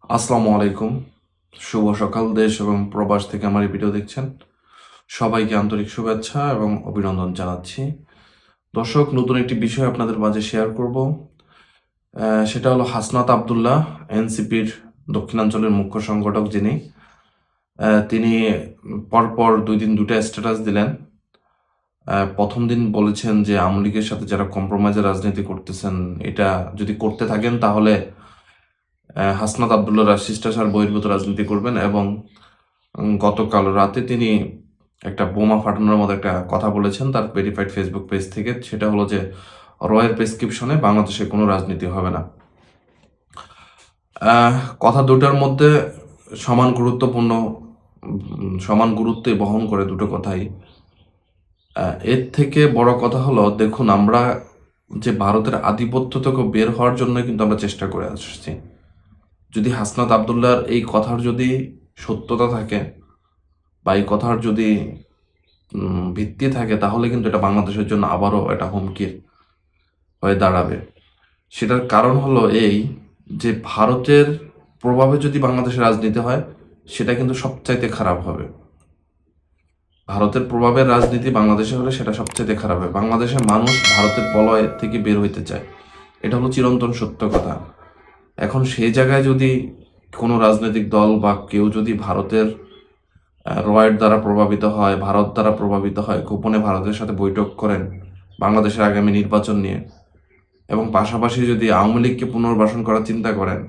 আসসালামু আলাইকুম। শুভ সকাল। দেশ এবং প্রবাস থেকে আমার এই ভিডিও দেখছেন সবাইকে আন্তরিক শুভেচ্ছা এবং অভিনন্দন জানাচ্ছি। দর্শক, নতুন একটি বিষয় আপনাদের মাঝে শেয়ার করব। সেটা হলো হাসনাত আবদুল্লাহ, এনসিপির দক্ষিণাঞ্চলের মুখ্য সংগঠক যিনি, তিনি পরপর 2 দিন 2টা স্ট্যাটাস দিলেন। প্রথম দিন বলেছেন যে আওয়ামী লীগের সাথে যারা কম্প্রোমাইজের রাজনীতি করতেছেন, এটা যদি করতে থাকেন তাহলে হাসনাত আবদুল্লাহর শিষ্টাচার বহির্ভূত রাজনীতি করবেন। এবং গতকাল রাতে তিনি একটা বোমা ফাটানোর মতো একটা কথা বলেছেন তার ভেরিফাইড ফেসবুক পেজ থেকে। সেটা হলো যে রয়ের প্রেসক্রিপশনে বাংলাদেশে কোনো রাজনীতি হবে না। কথা দুটার মধ্যে সমান গুরুত্বপূর্ণ, সমান গুরুত্বই বহন করে দুটো কথাই। এর থেকে বড় কথা হলো, দেখুন, আমরা যে ভারতের আধিপত্য থেকে বের হওয়ার জন্য কিন্তু আমরা চেষ্টা করে আসছি। যদি হাসনাত আবদুল্লাহর এই কথার যদি সত্যতা থাকে বা এই কথার যদি ভিত্তি থাকে, তাহলে কিন্তু এটা বাংলাদেশের জন্য আবারও এটা হুমকির হয়ে দাঁড়াবে। সেটার কারণ হলো এই যে ভারতের প্রভাবে যদি বাংলাদেশের রাজনীতি হয়, সেটা কিন্তু সবচাইতে খারাপ হবে। ভারতের প্রভাবের রাজনীতি বাংলাদেশে হলে সেটা সবচাইতে খারাপ হবে। বাংলাদেশের মানুষ ভারতের বলয় থেকে বের হইতে চায়, এটা হলো চিরন্তন সত্য কথা। এখন সেই জায়গায় যদি কোনো রাজনৈতিক দল বা কেউ যদি ভারতের রয়ের দ্বারা প্রভাবিত হয়, ভারত দ্বারা প্রভাবিত হয়, গোপনে ভারতের সাথে বৈঠক করেন বাংলাদেশের আগামী নির্বাচন নিয়ে, এবং পাশাপাশি যদি আওয়ামী লীগকে পুনর্বাসন করার চিন্তা করেন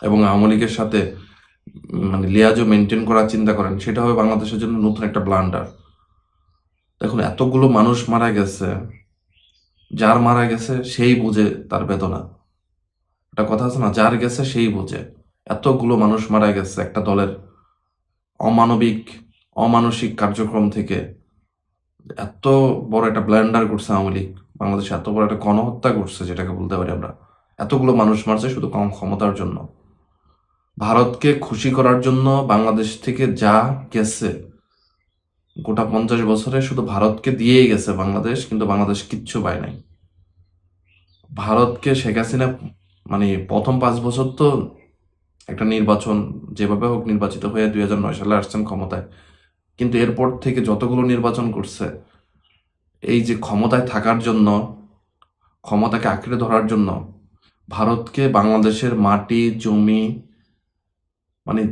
এবং আওয়ামী লীগের সাথে লিয়াজও মেনটেন করার চিন্তা করেন, সেটা হবে বাংলাদেশের জন্য নতুন একটা ব্লান্ডার। দেখুন, এতগুলো মানুষ মারা গেছে, যার মারা গেছে সেই বুঝে তার বেদনা। একটা কথা আছে না, যার গেছে সেই বুঝে। এতগুলো মানুষ মারা গেছে একটা দলের অমানবিক অমানসিক কার্যক্রম থেকে। এত বড় একটা ব্ল্যান্ডার করছে আওয়ামী লীগ, বাংলাদেশে এত বড় একটা গণহত্যা করছে যেটাকে বলতে পারি আমরা। এতগুলো মানুষ মারছে শুধু কম ক্ষমতার জন্য, ভারতকে খুশি করার জন্য। বাংলাদেশ থেকে যা গেছে গোটা 50 বছরে শুধু ভারতকে দিয়েই গেছে বাংলাদেশ, কিন্তু বাংলাদেশ কিচ্ছু পায় নাই। ভারতকে শেখ হাসিনা প্রথম 5 বছর তো একটা নির্বাচন যেভাবে হোক নির্বাচিত হয়ে 2009 সালে আসছেন ক্ষমতায়, কিন্তু এরপর থেকে যতগুলো নির্বাচন করছে, এই যে ক্ষমতায় থাকার জন্য, ক্ষমতাকে আঁকড়ে ধরার জন্য ভারতকে বাংলাদেশের মাটি জমি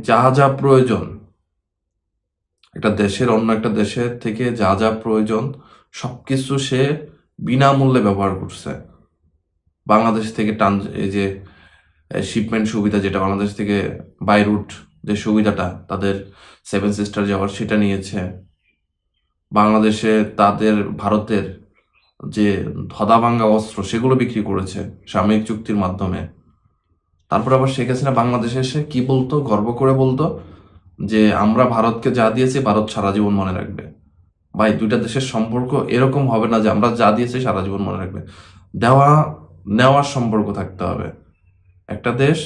যা যা প্রয়োজন, একটা দেশের অন্য একটা দেশের থেকে যা যা প্রয়োজন সবকিছু সে বিনামূল্যে ব্যবহার করছে। বাংলাদেশ থেকে এই যে শিপমেন্ট সুবিধা, যেটা বাংলাদেশ থেকে বাই রুট যে সুবিধাটা তাদের 7 সিস্টার যাওয়ার, সেটা নিয়েছে। বাংলাদেশে তাদের ভারতের যে ধদাভাঙ্গা অস্ত্র সেগুলো বিক্রি করেছে সাময়িক চুক্তির মাধ্যমে। তারপর আবার শেখ হাসিনা বাংলাদেশে এসে কি বলতো, গর্ব করে বলতো যে আমরা ভারতকে যা দিয়েছি ভারত সারা জীবন মনে রাখবে। ভাই, দুইটা দেশের সম্পর্ক এরকম হবে না যে আমরা যা দিয়েছি সারা জীবন মনে রাখবে। দেওয়া নেওয়ার সম্পর্ক থাকতে হবে। একটা দেশ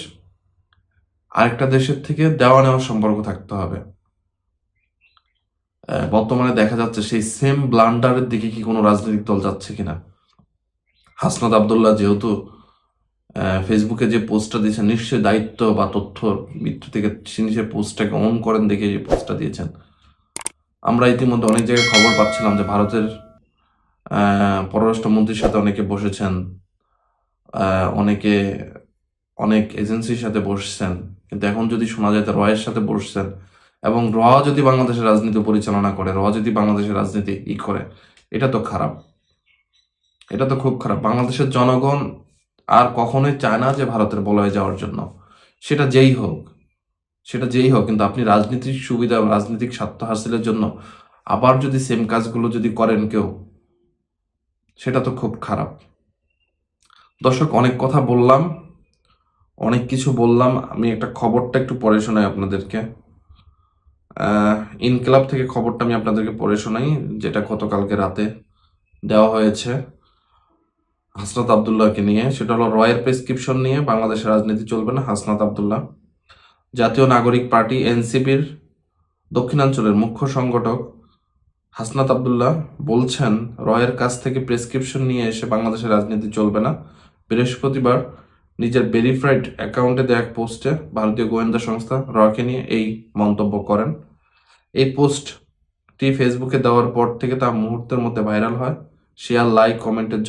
আরেকটা দেশের থেকে দেওয়া নেওয়ার সম্পর্ক থাকতে হবে। বর্তমানে দেখা যাচ্ছে সেই সেম ব্লান্ডারের দিকে কি কোনো রাজনৈতিক দল যাচ্ছে কিনা। হাসনাত আবদুল্লাহ যেহেতু ফেসবুকে যে পোস্টটা দিয়েছেন, নিশ্চয়ই দায়িত্ব বা তথ্য মৃত্যু থেকে তিনি সে পোস্টটাকে অন করেন দেখে যে পোস্টটা দিয়েছেন। আমরা ইতিমধ্যে অনেক জায়গায় খবর পাচ্ছিলাম যে ভারতের পররাষ্ট্রমন্ত্রীর সাথে অনেকে বসেছেন, অনেকে অনেক এজেন্সির সাথে বসছেন, কিন্তু এখন যদি শোনা যায় রয়ের সাথে বসছেন, এবং র যদি বাংলাদেশের রাজনীতি পরিচালনা করে, র যদি বাংলাদেশের রাজনীতি করে, এটা তো খারাপ, এটা তো খুব খারাপ। বাংলাদেশের জনগণ আর কখনোই চায় না যে ভারতের বলয়ে যাওয়ার জন্য, সেটা যেই হোক, সেটা যেই হোক। কিন্তু আপনি রাজনীতির সুবিধা, রাজনৈতিক স্বার্থ হাসিলের জন্য আবার যদি সেম কাজগুলো যদি করেন কেউ, সেটা তো খুব খারাপ। দর্শক, অনেক কথা বললাম, অনেক কিছু বললাম। আমি একটা খবরটা একটু পড়ে শোনাই আপনাদেরকে। ইনকিলাব থেকে খবরটা আমি আপনাদেরকে পড়ে শোনাই, যেটা গতকালকে রাতে দেওয়া হয়েছে হাসনাত আবদুল্লাহকে নিয়ে। সেটা হলো, রয়ের প্রেসক্রিপশন নিয়ে বাংলাদেশের রাজনীতি চলবে না। হাসনাত আবদুল্লাহ, জাতীয় নাগরিক পার্টি এনসিপির দক্ষিণাঞ্চলের মুখ্য সংগঠক হাসনাত আবদুল্লাহ বলছেন, রয়ের কাছ থেকে প্রেসক্রিপশন নিয়ে এসে বাংলাদেশের রাজনীতি চলবে না। বৃহস্পতিবার নিজের ভেরিফাইড অ্যাকাউন্টে দেওয়া এক পোস্টে ভারতীয় গোয়েন্দা সংস্থা রকে নিয়ে এই মন্তব্য করেন। এই পোস্টটি ফেসবুকে দেওয়ার পর থেকে তা মুহূর্তের মধ্যে ভাইরাল হয়। শেয়ার, লাইক, কমেন্টের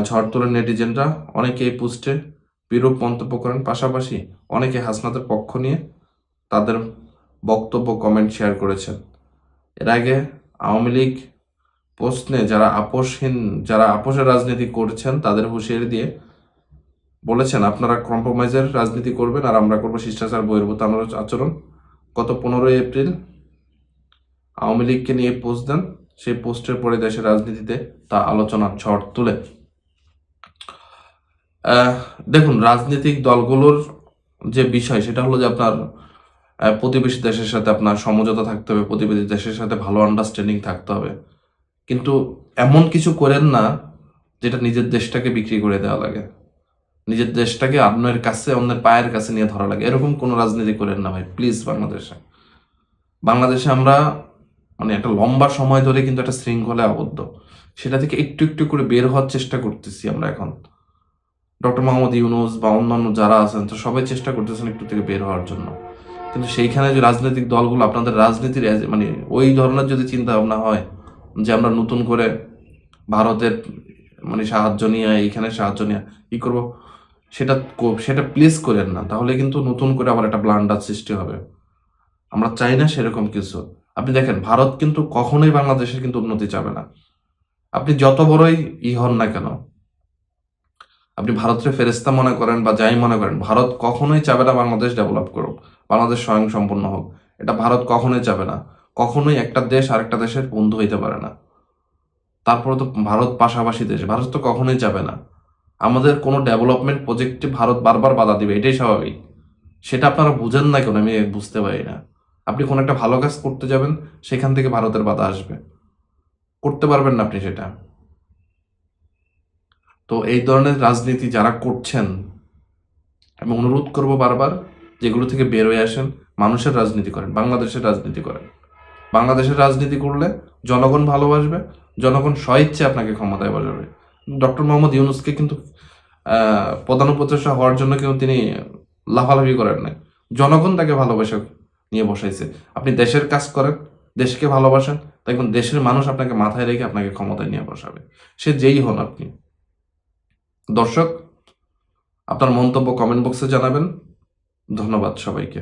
ঝড় তোলেন নেটিজেনরা। অনেকে এই পোস্টে বিরূপ মন্তব্য করেন, পাশাপাশি অনেকে হাসনাতের পক্ষ নিয়ে তাদের বক্তব্য কমেন্ট শেয়ার করেছেন। এর আগে আওয়ামী লীগ প্রশ্নে যারা আপোষের রাজনীতি করছেন তাদের হুঁশিয়ারি দিয়ে বলেছেন, আপনারা কম্প্রোমাইজের রাজনীতি করবেন আর আমরা করবো শিষ্টাচার বহির্ভূত আচরণ। গত 15 এপ্রিল আওয়ামী লীগকে নিয়ে পোস্ট দেন। সেই পোস্টের পরে দেশের রাজনীতিতে তা আলোচনার ঝড় তুলে। দেখুন, রাজনৈতিক দলগুলোর যে বিষয় সেটা হলো যে আপনার প্রতিবেশী দেশের সাথে আপনার সমঝোতা থাকতে হবে, প্রতিবেশী দেশের সাথে ভালো আন্ডারস্ট্যান্ডিং থাকতে হবে, কিন্তু এমন কিছু করেন না যেটা নিজের দেশটাকে বিক্রি করে দেওয়া লাগে, নিজের দেশটাকে অন্যের পায়ের কাছে নিয়ে ধরা লাগে। এরকম কোনো রাজনীতি করেন না ভাই, প্লিজ। বাংলাদেশে আমরা মানে একটা লম্বা সময় ধরে কিন্তু একটা শৃঙ্খলায় আবদ্ধ, সেটা থেকে একটু একটু করে বের হওয়ার চেষ্টা করতেছি আমরা এখন। ডক্টর মোহাম্মদ ইউনূস বা অন্যান্য যারা আছেন তো সবাই চেষ্টা করতেছেন একটু থেকে বের হওয়ার জন্য, কিন্তু সেইখানে যে রাজনৈতিক দলগুলো আপনাদের রাজনীতির মানে ওই ধরনের যদি চিন্তা ভাবনা হয় যে আমরা নতুন করে ভারতের মানে সাহায্য নিয়ে এইখানে সাহায্য নিয়ে কি করবো, সেটা প্লিজ করেন না, তাহলে কিন্তু নতুন করে আবার একটা ব্লান্ডার সৃষ্টি হবে। আমরা চাই না সেরকম কিছু। আপনি দেখেন, ভারত কিন্তু কখনোই বাংলাদেশের কিন্তু উন্নতি চাবে না। আপনি যত বড়ই হন না কেন, আপনি ভারতের ফেরেস্তা মনে করেন বা যাই মনে করেন, ভারত কখনোই চাবে না বাংলাদেশ ডেভেলপ করুক, বাংলাদেশ স্বয়ংসম্পূর্ণ হোক। এটা ভারত কখনোই চাবে না। কখনোই একটা দেশ আরেকটা দেশের বন্ধু হইতে পারে না। তারপরে তো ভারত পাশাপাশি দেশ, ভারত তো কখনোই চাবে না আমাদের কোনো ডেভেলপমেন্ট প্রজেক্টে ভারত বারবার বাধা দিবে, এটাই স্বাভাবিক। সেটা আপনারা বুঝেন না কেন আমি বুঝতে পারি না। আপনি কোনো একটা ভালো কাজ করতে যাবেন, সেখান থেকে ভারতের বাধা আসবে, করতে পারবেন না আপনি সেটা। তো এই ধরনের রাজনীতি যারা করছেন, আমি অনুরোধ করব বারবার, যেগুলো থেকে বের হয়ে আসেন, মানুষের রাজনীতি করেন, বাংলাদেশের রাজনীতি করেন। বাংলাদেশের রাজনীতি করলে জনগণ ভালোবাসবে, জনগণ স্বইচ্ছে আপনাকে ক্ষমতায় বসাবে। ডক্টর মোহাম্মদ ইউনূসকে কিন্তু প্রধান উপদেষ্টা হওয়ার জন্য কিন্তু তিনি লাফালাফি করেন নাই, জনগণ তাকে ভালোবাসা নিয়ে বসাইছে। আপনি দেশের কাজ করেন, দেশকে ভালোবাসেন, দেখুন দেশের মানুষ আপনাকে মাথায় রেখে আপনাকে ক্ষমতায় নিয়ে বসাবে, সে যেই হন আপনি। দর্শক, আপনার মন্তব্য কমেন্ট বক্সে জানাবেন। ধন্যবাদ সবাইকে।